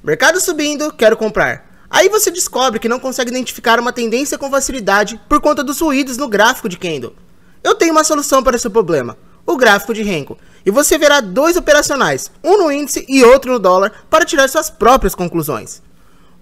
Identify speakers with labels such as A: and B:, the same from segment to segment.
A: Mercado subindo, quero comprar. Aí você descobre que não consegue identificar uma tendência com facilidade por conta dos ruídos no gráfico de candle. Eu tenho uma solução para esse problema, o gráfico de Renko. E você verá dois operacionais, um no índice e outro no dólar, para tirar suas próprias conclusões.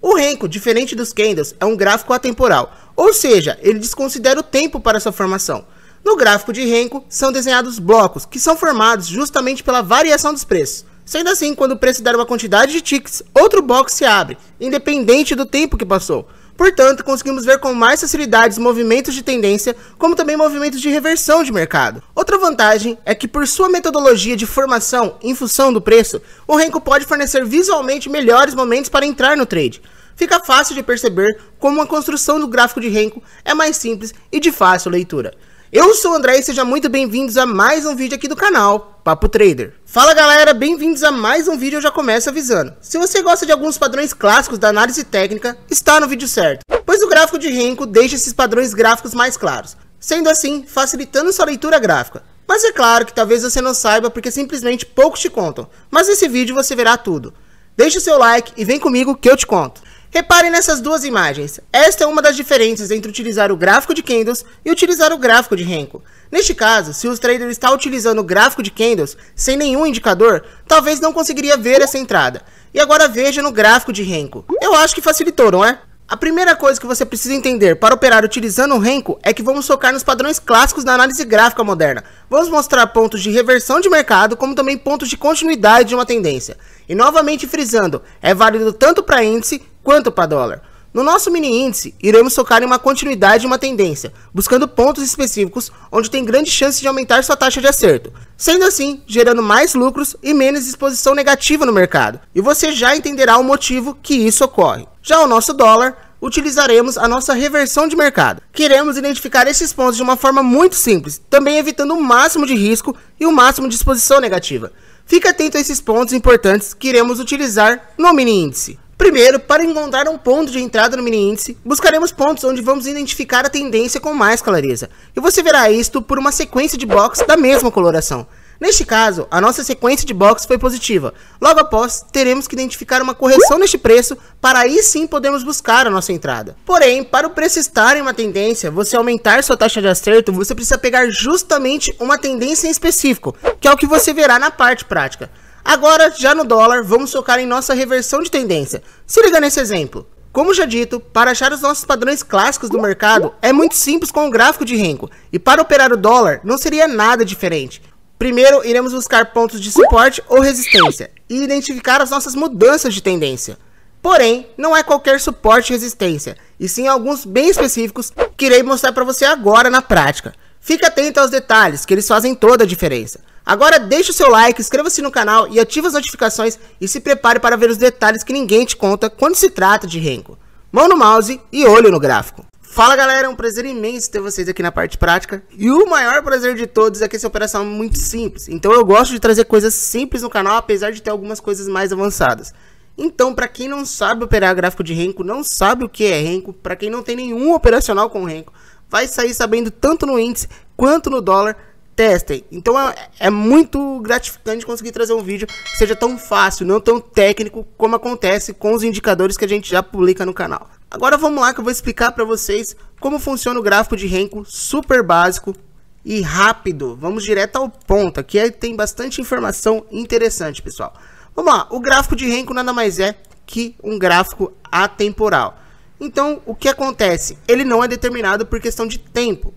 A: O Renko, diferente dos candles, é um gráfico atemporal, ou seja, ele desconsidera o tempo para sua formação. No gráfico de Renko, são desenhados blocos, que são formados justamente pela variação dos preços. Sendo assim, quando o preço der uma quantidade de ticks, outro box se abre, independente do tempo que passou. Portanto, conseguimos ver com mais facilidade movimentos de tendência, como também movimentos de reversão de mercado. Outra vantagem é que, por sua metodologia de formação em função do preço, o Renko pode fornecer visualmente melhores momentos para entrar no trade. Fica fácil de perceber como a construção do gráfico de Renko é mais simples e de fácil leitura. Eu sou o André e sejam muito bem-vindos a mais um vídeo aqui do canal Papo Trader. Fala galera, bem-vindos a mais um vídeo. Eu já começo avisando, se você gosta de alguns padrões clássicos da análise técnica, está no vídeo certo, pois o gráfico de Renko deixa esses padrões gráficos mais claros, sendo assim, facilitando sua leitura gráfica. Mas é claro que talvez você não saiba porque simplesmente poucos te contam, mas nesse vídeo você verá tudo. Deixe o seu like e vem comigo que eu te conto. Reparem nessas duas imagens, esta é uma das diferenças entre utilizar o gráfico de candles e utilizar o gráfico de Renko. Neste caso, se o trader está utilizando o gráfico de candles sem nenhum indicador, talvez não conseguiria ver essa entrada. E agora veja no gráfico de Renko. Eu acho que facilitou, não é? A primeira coisa que você precisa entender para operar utilizando o Renko é que vamos focar nos padrões clássicos da análise gráfica moderna. Vamos mostrar pontos de reversão de mercado, como também pontos de continuidade de uma tendência. E novamente frisando, é válido tanto para índice quanto para dólar. No nosso mini índice, iremos focar em uma continuidade de uma tendência, buscando pontos específicos onde tem grande chance de aumentar sua taxa de acerto, sendo assim, gerando mais lucros e menos exposição negativa no mercado. E você já entenderá o motivo que isso ocorre. Já o nosso dólar, utilizaremos a nossa reversão de mercado. Queremos identificar esses pontos de uma forma muito simples, também evitando o máximo de risco e o máximo de exposição negativa. Fique atento a esses pontos importantes que iremos utilizar no mini índice. Primeiro, para encontrar um ponto de entrada no mini índice, buscaremos pontos onde vamos identificar a tendência com mais clareza. E você verá isto por uma sequência de blocos da mesma coloração. Neste caso, a nossa sequência de blocos foi positiva. Logo após, teremos que identificar uma correção neste preço, para aí sim podermos buscar a nossa entrada. Porém, para o preço estar em uma tendência, você aumentar sua taxa de acerto, você precisa pegar justamente uma tendência em específico, que é o que você verá na parte prática. Agora, já no dólar, vamos focar em nossa reversão de tendência. Se liga nesse exemplo. Como já dito, para achar os nossos padrões clássicos do mercado, é muito simples com o gráfico de Renko. E para operar o dólar, não seria nada diferente. Primeiro, iremos buscar pontos de suporte ou resistência e identificar as nossas mudanças de tendência. Porém, não é qualquer suporte e resistência, e sim alguns bem específicos que irei mostrar para você agora na prática. Fique atento aos detalhes, que eles fazem toda a diferença. Agora deixe o seu like, inscreva-se no canal e ative as notificações e se prepare para ver os detalhes que ninguém te conta quando se trata de Renko. Mão no mouse e olho no gráfico. Fala galera, é um prazer imenso ter vocês aqui na parte prática. E o maior prazer de todos é que essa operação é muito simples. Então eu gosto de trazer coisas simples no canal, apesar de ter algumas coisas mais avançadas. Então, para quem não sabe operar gráfico de Renko, não sabe o que é Renko, para quem não tem nenhum operacional com Renko, vai sair sabendo tanto no índice quanto no dólar. Testem. Então é muito gratificante conseguir trazer um vídeo que seja tão fácil, não tão técnico como acontece com os indicadores que a gente já publica no canal. Agora vamos lá que eu vou explicar para vocês como funciona o gráfico de Renko, super básico e rápido. Vamos direto ao ponto, aqui tem bastante informação interessante, pessoal. Vamos lá, o gráfico de Renko nada mais é que um gráfico atemporal. Então o que acontece? Ele não é determinado por questão de tempo.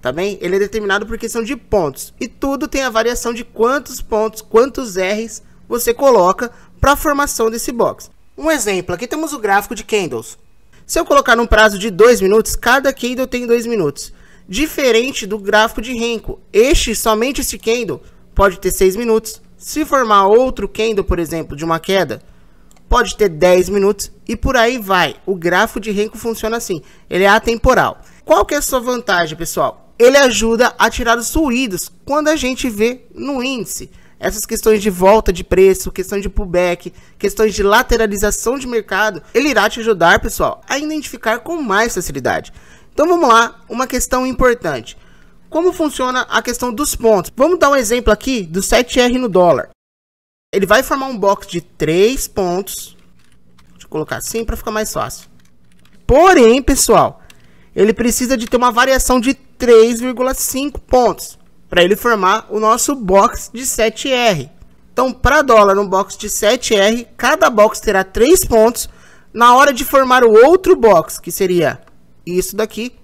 A: Tá bem? Ele é determinado por questão de pontos. E tudo tem a variação de quantos pontos, quantos R's você coloca para a formação desse box. Um exemplo, aqui temos o gráfico de candles. Se eu colocar num prazo de 2 minutos, cada candle tem 2 minutos. Diferente do gráfico de Renko. Somente este candle pode ter 6 minutos. Se formar outro candle, por exemplo, de uma queda, pode ter 10 minutos e por aí vai. O gráfico de Renko funciona assim. Ele é atemporal. Qual que é a sua vantagem, pessoal? Ele ajuda a tirar os ruídos quando a gente vê no índice. Essas questões de volta de preço, questão de pullback, questões de lateralização de mercado, ele irá te ajudar, pessoal, a identificar com mais facilidade. Então vamos lá, uma questão importante. Como funciona a questão dos pontos? Vamos dar um exemplo aqui do 7R no dólar. Ele vai formar um box de 3 pontos colocar assim para ficar mais fácil. Porém, pessoal, ele precisa de ter uma variação de 3,5 pontos para ele formar o nosso box de 7R. Então, para dólar, um box de 7R, cada box terá 3 pontos. Na hora de formar o outro box, que seria isso daqui,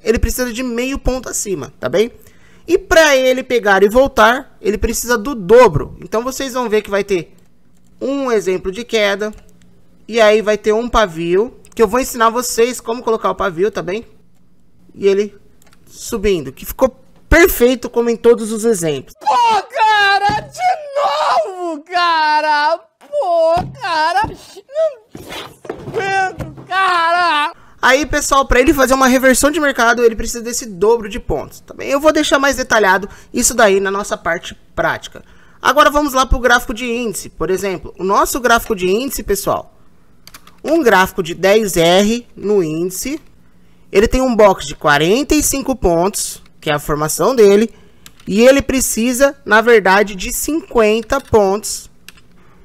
A: ele precisa de meio ponto acima, tá bem? E para ele pegar e voltar, ele precisa do dobro. Então, vocês vão ver que vai ter um exemplo de queda. E aí vai ter um pavio, que eu vou ensinar vocês como colocar o pavio, tá bem? E ele subindo, que ficou perfeito como em todos os exemplos.
B: Pô, cara, de novo, cara! Pô, cara! Não aguento, cara!
A: Aí, pessoal, para ele fazer uma reversão de mercado, ele precisa desse dobro de pontos, tá bem? Eu vou deixar mais detalhado isso daí na nossa parte prática. Agora vamos lá para o gráfico de índice, por exemplo. O nosso gráfico de índice, pessoal, um gráfico de 10R no índice, ele tem um box de 45 pontos, que é a formação dele, e ele precisa, na verdade, de 50 pontos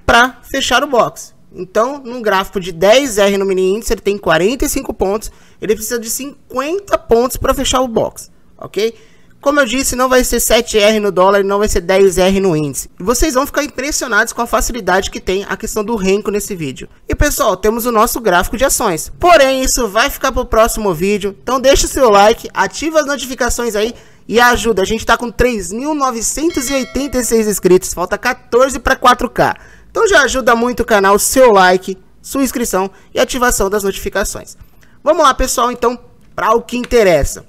A: para fechar o box. Então, num gráfico de 10R no mini índice, ele tem 45 pontos, ele precisa de 50 pontos para fechar o box, ok? Como eu disse, não vai ser 7R no dólar e não vai ser 10R no índice. E vocês vão ficar impressionados com a facilidade que tem a questão do Renko nesse vídeo. E pessoal, temos o nosso gráfico de ações. Porém, isso vai ficar para o próximo vídeo. Então deixa o seu like, ativa as notificações aí e ajuda. A gente tá com 3.986 inscritos, falta 14 para 4K. Então já ajuda muito o canal, seu like, sua inscrição e ativação das notificações. Vamos lá, pessoal, então, para o que interessa.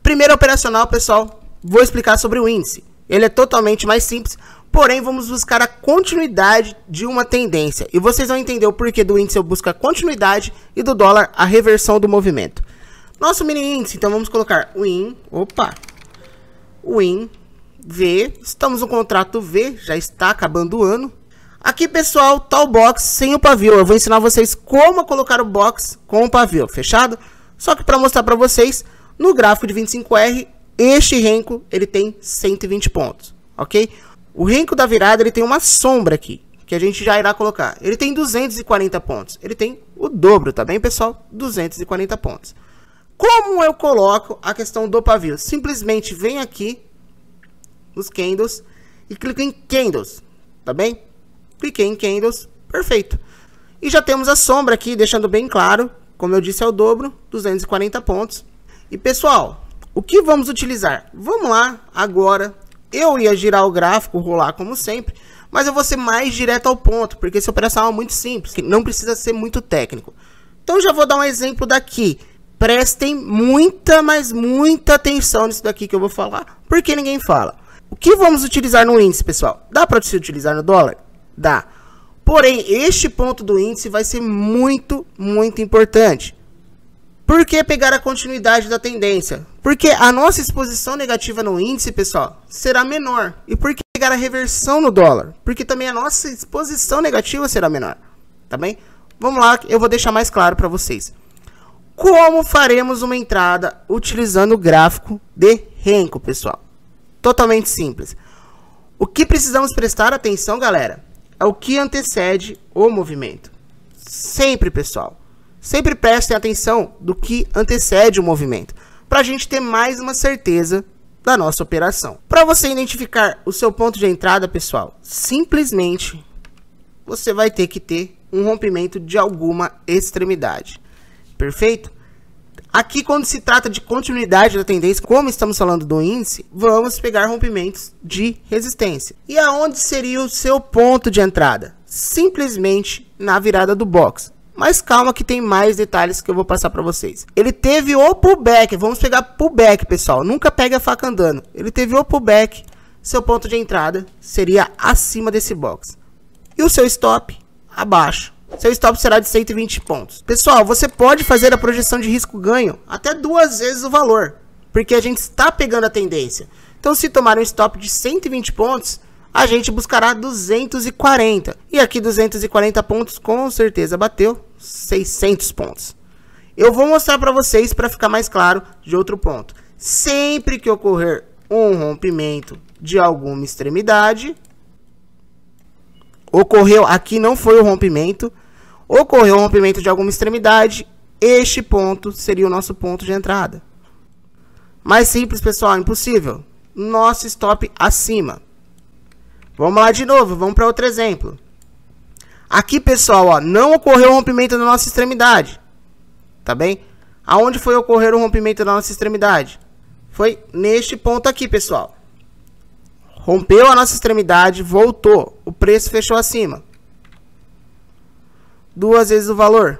A: Primeiro operacional, pessoal, vou explicar sobre o índice. Ele é totalmente mais simples, porém vamos buscar a continuidade de uma tendência. E vocês vão entender o porquê do índice eu busco a continuidade e do dólar a reversão do movimento. Nosso mini índice, então vamos colocar Win, Win, V, estamos no contrato V, já está acabando o ano. Aqui, pessoal, tá o box sem o pavio. Eu vou ensinar vocês como colocar o box com o pavio, fechado? Só que para mostrar para vocês, no gráfico de 25R, este Renko, ele tem 120 pontos, ok? O Renko da virada, ele tem uma sombra aqui, que a gente já irá colocar. Ele tem 240 pontos. Ele tem o dobro, tá bem, pessoal? 240 pontos. Como eu coloco a questão do pavio? Simplesmente vem aqui, nos candles, e clico em candles, tá bem? Cliquei em candles, perfeito. E já temos a sombra aqui, deixando bem claro, como eu disse, é o dobro, 240 pontos. E pessoal, o que vamos utilizar? Vamos lá, agora, eu ia girar o gráfico, rolar como sempre, mas eu vou ser mais direto ao ponto, porque essa operação é muito simples, que não precisa ser muito técnico. Então já vou dar um exemplo daqui. Prestem muita, mas muita atenção nisso daqui que eu vou falar, porque ninguém fala. O que vamos utilizar no índice, pessoal? Dá para se utilizar no dólar? Dá. Porém, este ponto do índice vai ser muito, muito importante. Por que pegar a continuidade da tendência? Porque a nossa exposição negativa no índice, pessoal, será menor. E por que pegar a reversão no dólar? Porque também a nossa exposição negativa será menor. Tá bem? Vamos lá, eu vou deixar mais claro para vocês. Como faremos uma entrada utilizando o gráfico de Renko, pessoal? Totalmente simples. O que precisamos prestar atenção, galera, é o que antecede o movimento. Sempre, pessoal. Sempre prestem atenção do que antecede o movimento, para a gente ter mais uma certeza da nossa operação. Para você identificar o seu ponto de entrada, pessoal, simplesmente você vai ter que ter um rompimento de alguma extremidade. Perfeito? Aqui, quando se trata de continuidade da tendência, como estamos falando do índice, vamos pegar rompimentos de resistência. E aonde seria o seu ponto de entrada? Simplesmente na virada do box. Mas calma que tem mais detalhes que eu vou passar para vocês. Ele teve o pullback, vamos pegar pullback, pessoal. Nunca pega a faca andando. Ele teve o pullback, seu ponto de entrada seria acima desse box. E o seu stop abaixo. Seu stop será de 120 pontos. Pessoal, você pode fazer a projeção de risco-ganho até 2 vezes o valor, porque a gente está pegando a tendência. Então, se tomar um stop de 120 pontos, a gente buscará 240. E aqui 240 pontos, com certeza bateu 600 pontos. Eu vou mostrar para vocês, para ficar mais claro, de outro ponto. Sempre que ocorrer um rompimento de alguma extremidade, ocorreu, aqui não foi o rompimento, ocorreu o rompimento de alguma extremidade, este ponto seria o nosso ponto de entrada. Mais simples, pessoal, impossível. Nosso stop acima. Vamos lá de novo, vamos para outro exemplo. Aqui, pessoal, ó, não ocorreu o rompimento da nossa extremidade. Tá bem? Aonde foi ocorrer o rompimento da nossa extremidade? Foi neste ponto aqui, pessoal. Rompeu a nossa extremidade, voltou. O preço fechou acima. 2 vezes o valor.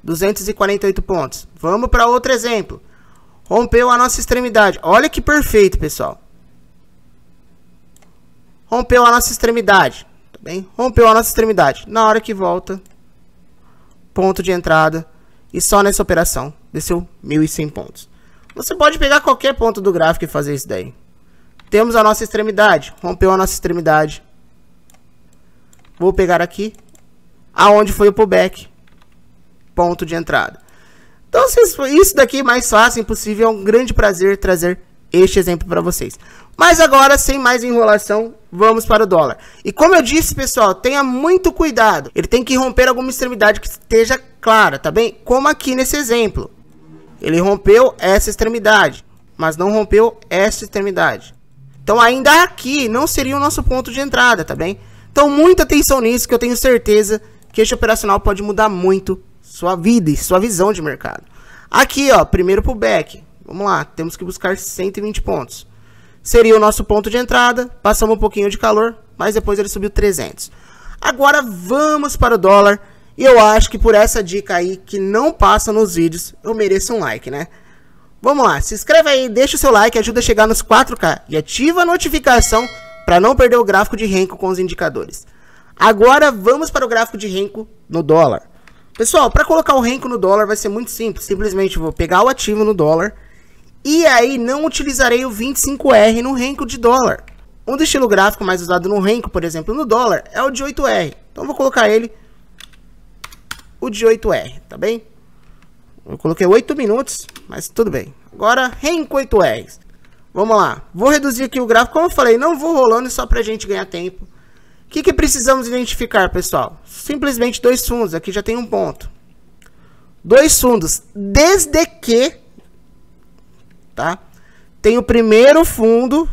A: 248 pontos. Vamos para outro exemplo. Rompeu a nossa extremidade. Olha que perfeito, pessoal. Rompeu a nossa extremidade. Tá bem? Rompeu a nossa extremidade. Na hora que volta, ponto de entrada. E só nessa operação, desceu 1.100 pontos. Você pode pegar qualquer ponto do gráfico e fazer isso daí. Temos a nossa extremidade. Rompeu a nossa extremidade. Vou pegar aqui. Aonde foi o pullback. Ponto de entrada. Então, isso daqui é mais fácil, impossível. É um grande prazer trazer este exemplo para vocês. Mas agora, sem mais enrolação, vamos para o dólar. E como eu disse, pessoal, tenha muito cuidado. Ele tem que romper alguma extremidade que esteja clara, tá bem? Como aqui nesse exemplo. Ele rompeu essa extremidade, mas não rompeu essa extremidade. Então, ainda aqui não seria o nosso ponto de entrada, tá bem? Então, muita atenção nisso, que eu tenho certeza que este operacional pode mudar muito sua vida e sua visão de mercado. Aqui, ó, primeiro pullback. Vamos lá, temos que buscar 120 pontos. Seria o nosso ponto de entrada. Passamos um pouquinho de calor, mas depois ele subiu 300. Agora vamos para o dólar. E eu acho que por essa dica aí, que não passa nos vídeos, eu mereço um like, né? Vamos lá, se inscreve aí, deixa o seu like, ajuda a chegar nos 4K. E ativa a notificação para não perder o gráfico de Renko com os indicadores. Agora vamos para o gráfico de Renko no dólar. Pessoal, para colocar o Renko no dólar vai ser muito simples. Simplesmente vou pegar o ativo no dólar. E aí não utilizarei o 25R no Renko de dólar. Um do estilo gráfico mais usado no Renko, por exemplo, no dólar, é o de 8R. Então vou colocar ele, o de 8R, tá bem? Eu coloquei 8 minutos, mas tudo bem. Agora, Renko 8R. Vamos lá. Vou reduzir aqui o gráfico. Como eu falei, não vou rolando só pra gente ganhar tempo. O que precisamos identificar, pessoal? Simplesmente 2 fundos. Aqui já tem um ponto. 2 fundos. Desde que... tá? Tem o primeiro fundo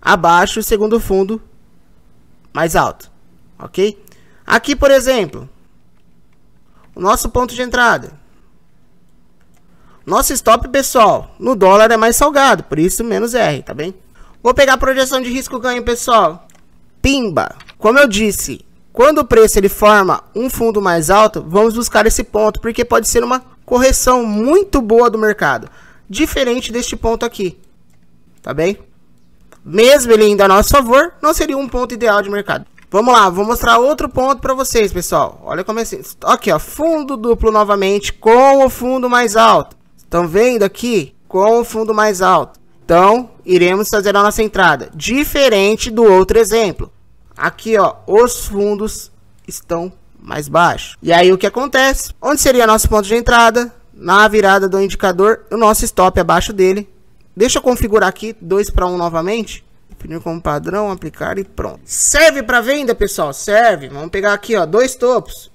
A: abaixo e o segundo fundo mais alto, ok? Aqui, por exemplo, o nosso ponto de entrada. Nosso stop, pessoal, no dólar é mais salgado, por isso menos R, tá bem? Vou pegar a projeção de risco ganho, pessoal. Pimba! Como eu disse, quando o preço ele forma um fundo mais alto, vamos buscar esse ponto, porque pode ser uma correção muito boa do mercado. Diferente deste ponto aqui, tá bem? Mesmo ele indo a nosso favor, não seria um ponto ideal de mercado. Vamos lá, vou mostrar outro ponto para vocês, pessoal. Olha como é assim. Aqui, ó, fundo duplo novamente com o fundo mais alto. Estão vendo aqui? Com o fundo mais alto. Então, iremos fazer a nossa entrada. Diferente do outro exemplo. Aqui, ó, os fundos estão mais baixos. E aí, o que acontece? Onde seria nosso ponto de entrada? Na virada do indicador, o nosso stop abaixo dele. Deixa eu configurar aqui 2 para 1 novamente. Definir como padrão, aplicar e pronto. Serve para venda, pessoal? Serve. Vamos pegar aqui, ó, 2 topos.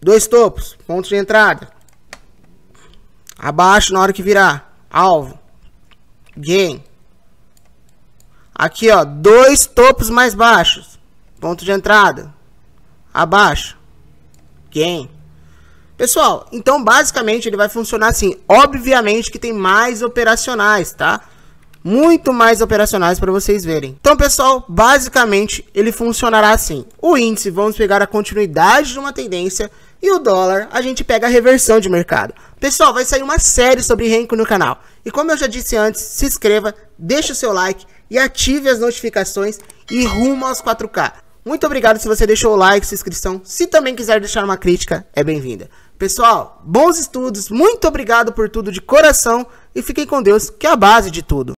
A: 2 topos, ponto de entrada. Abaixo na hora que virar. Alvo. Gain. Aqui, ó, 2 topos mais baixos. Ponto de entrada. Abaixo. Gain. Pessoal, então basicamente ele vai funcionar assim. Obviamente que tem mais operacionais, tá? Muito mais operacionais para vocês verem. Então, pessoal, basicamente ele funcionará assim. O índice, vamos pegar a continuidade de uma tendência. E o dólar, a gente pega a reversão de mercado. Pessoal, vai sair uma série sobre Renko no canal. E como eu já disse antes, se inscreva, deixe o seu like e ative as notificações e rumo aos 4K. Muito obrigado se você deixou o like, sua inscrição. Se também quiser deixar uma crítica, é bem-vinda. Pessoal, bons estudos, muito obrigado por tudo de coração e fiquem com Deus, que é a base de tudo.